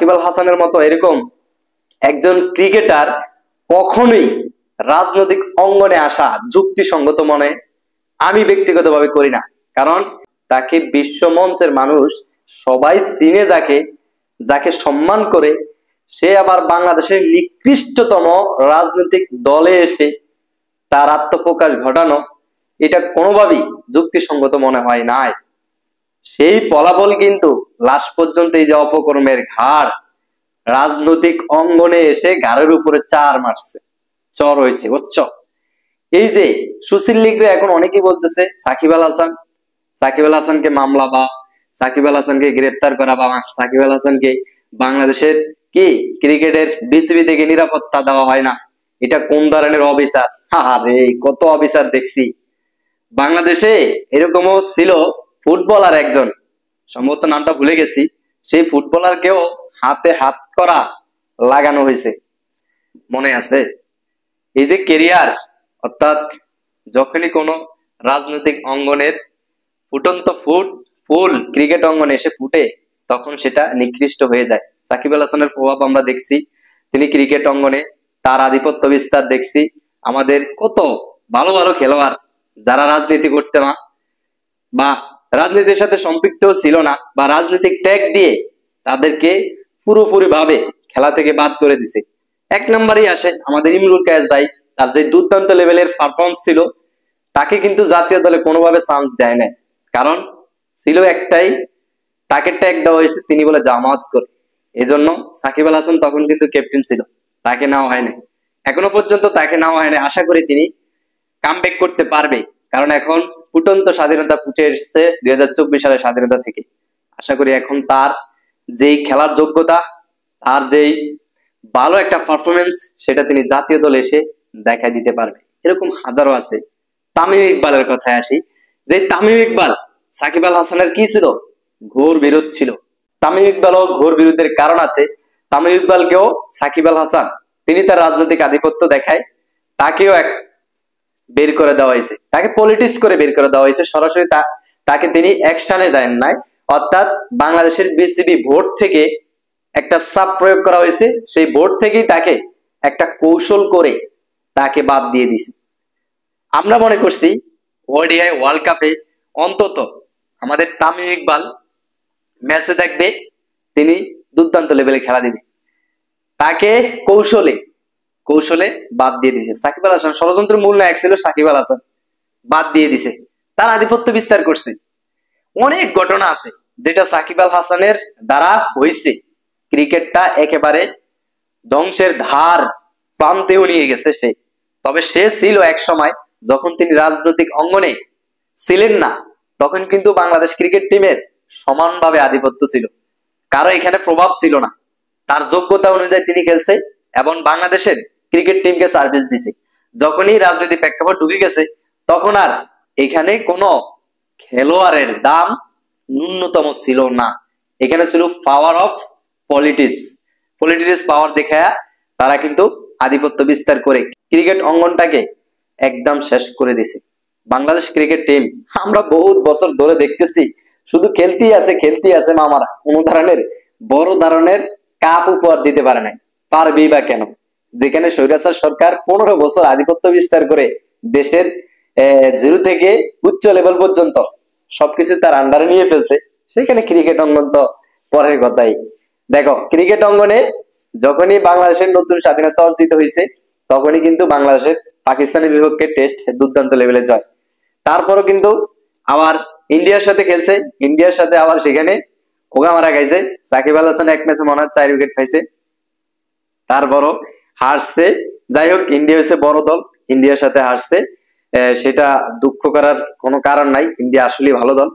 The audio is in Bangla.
সাকিব আল হাসানের মতো এরকম একজন ক্রিকেটার কখনোই রাজনৈতিক অঙ্গনে আসা যুক্তিসঙ্গত মনে আমি ব্যক্তিগতভাবে করি না। কারণ তাকে বিশ্ব মঞ্চের মানুষ সবাই চিনে, যাকে যাকে সম্মান করে, সে আবার বাংলাদেশের নিকৃষ্টতম রাজনৈতিক দলে এসে তার আত্মপ্রকাশ ঘটানো, এটা কোনোভাবেই যুক্তিসঙ্গত মনে হয় নাই। সেই ফলাফল কিন্তু লাস্ট পর্যন্ত এই যে অপকর্মের ঘাড় রাজনৈতিক অঙ্গনে এসে ঘাড়ের উপরে চার মারছে, চর হয়েছে, বুঝছো? এই যে সুশীল লীগরে এখন অনেকেই বলতেছে সাকিব আল হাসানকে মামলা বা সাকিব আল হাসানকে গ্রেপ্তার করা বা সাকিব আল হাসানকে বাংলাদেশের কি ক্রিকেটের বিসিবি থেকে নিরাপত্তা দেওয়া হয় না, এটা কোন ধরনের অবিচার। আরে কত অবিচার দেখছি বাংলাদেশে। এরকমও ছিল ফুটবলার একজন, সম্ভবত নামটা ভুলে গেছি, সেই ফুটবলারকেও হাতে হাত করা লাগানো হয়েছে, মনে আছে? এই যে কেরিয়ার, অর্থাৎ যখনই কোনো রাজনৈতিক অঙ্গনের ফুটন্ত ফুল ক্রিকেট অঙ্গনে এসে ফুটে, তখন সেটা নিকৃষ্ট হয়ে যায়। সাকিব আল হাসানের প্রভাব আমরা দেখছি, তিনি ক্রিকেট অঙ্গনে তার আধিপত্য বিস্তার দেখছি। আমাদের কত ভালো ভালো খেলোয়াড় যারা রাজনীতি করতে না বা রাজনীতির সাথে সম্পৃক্ত ছিল না বা রাজনৈতিক ট্যাগ দিয়ে তাদেরকে পুরোপুরি ভাবে খেলা থেকে বাদ করে দিছে। এক নম্বরই আসে আমাদের ইমরুল কায়েস ভাই, তার যে দুর্দান্ত লেভেলের পারফরমেন্স ছিল, তাকে কিন্তু জাতীয় দলে কোনোভাবে চান্স দেয় না। কারণ ছিল একটাই, তাকে ট্যাগ দেওয়া হয়েছে তিনি বলে জামাত করে। এজন্য সাকিব আল হাসান তখন কিন্তু ক্যাপ্টেন ছিল, তাকে নেওয়া হয়নি, এখনো পর্যন্ত তাকে নেওয়া হয়নি। আশা করি তিনি কামব্যাক করতে পারবে, কারণ এখন ফুটন্ত স্বাধীনতা ফুটে এসেছে 2024 সালের স্বাধীনতা থেকে। আশা করি এখন তার যেই খেলার যোগ্যতা, তার যেই ভালো একটা পারফরমেন্স, সেটা তিনি জাতীয় দলে এসে দেখাই দিতে পারবে। এরকম হাজারো আছে। তামিম ইকবালের কথায় আসি, যে তামিম ইকবাল সাকিব আল হাসানের কি ছিল, ঘোর বিরোধ ছিল। তামিম ইকবালও ঘোর বিরোধের কারণ আছে। তামিম ইকবালকেও সাকিব আল হাসান তিনি তার রাজনৈতিক আধিপত্য দেখায়, তাকেও বের করে দেওয়া হয়েছে, তাকে পলিটিক্স করে বের করে দেওয়া হয়েছে। সরাসরি তাকে তিনি অ্যাকশনে দেন নাই, অর্থাৎ বাংলাদেশের বিসিবি ভোট থেকে একটা চাপ প্রয়োগ করা হয়েছে, সেই ভোট থেকেই তাকে একটা কৌশল করে তাকে বাদ দিয়ে দিছে। আমরা মনে করছি ওডিআই ওয়ার্ল্ড কাপে অন্তত আমাদের তামিম ইকবাল ম্যাচে দেখবে, তিনি দুর্দান্ত লেভেলে খেলা দিবে, তাকে কৌশলে বাদ দিয়ে দিছে। সাকিব আল হাসান ষড়যন্ত্রের মূল নায়ক ছিল সাকিব আল হাসান, বাদ দিয়ে দিছে, তার আধিপত্য বিস্তার করছে। অনেক ঘটনা আছে যেটা সাকিব আল হাসানের দ্বারা হয়েছে, ক্রিকেটটা একেবারে ধ্বংসের ধার প্রান্তেও নিয়ে গেছে সে। তবে সে ছিল এক সময়, যখন তিনি রাজনৈতিক অঙ্গনে ছিলেন না, তখন কিন্তু বাংলাদেশ ক্রিকেট টিমের সমানভাবে আধিপত্য ছিল, কারো এখানে প্রভাব ছিল না। তার যোগ্যতা অনুযায়ী তিনি খেলছে এবং বাংলাদেশের ক্রিকেট টিমকে সার্ভিস দিছে। যখনই রাজনৈতিক প্রেক্ষাপট ঢুকে গেছে, তখন আর এখানে কোনো খেলোয়াড়ের দাম ন্যূনতম ছিল না। এখানে ছিল পাওয়ার অফ পলিটিক্স পাওয়ার দেখায়া তারা কিন্তু আধিপত্য বিস্তার করে ক্রিকেট অঙ্গনটাকে একদম শেষ করে দিছে। বাংলাদেশ ক্রিকেট টিম আমরা বহুত বছর ধরে দেখতেছি, শুধু খেলতেই আছে মামারা, কোন বড় ধরনের কাপ উপহার দিতে পারে নাই। পারবেই বা কেন? যেখানে স্বৈরাচার সরকার 15 বছর আধিপত্য বিস্তার করে দেশের জিরো থেকে উচ্চ লেভেল পর্যন্ত সবকিছু তার আন্ডারে নিয়ে ফেলছে, সেখানে ক্রিকেট অঙ্গন তো পরের কথাই। দেখো, ক্রিকেট অঙ্গনে যখনই বাংলাদেশের নতুন স্বাধীনতা অর্জিত হয়েছে, তখনই কিন্তু বাংলাদেশের পাকিস্তানের বিপক্ষে টেস্ট দুর্দান্ত লেভেলে জয়। তারপরও কিন্তু আবার ইন্ডিয়ার সাথে খেলছে, ইন্ডিয়ার সাথে আবার সেখানে ওগা মারা খাইছে। সাকিব আল হাসান এক ম্যাচে মনে হয় 4 উইকেট পাইছে, তারপরও হারছে। যাই হোক, ইন্ডিয়া হচ্ছে বড় দল, ইন্ডিয়ার সাথে হারছে, সেটা দুঃখ করার কোনো কারণ নাই। ইন্ডিয়া আসলে ভালো দল,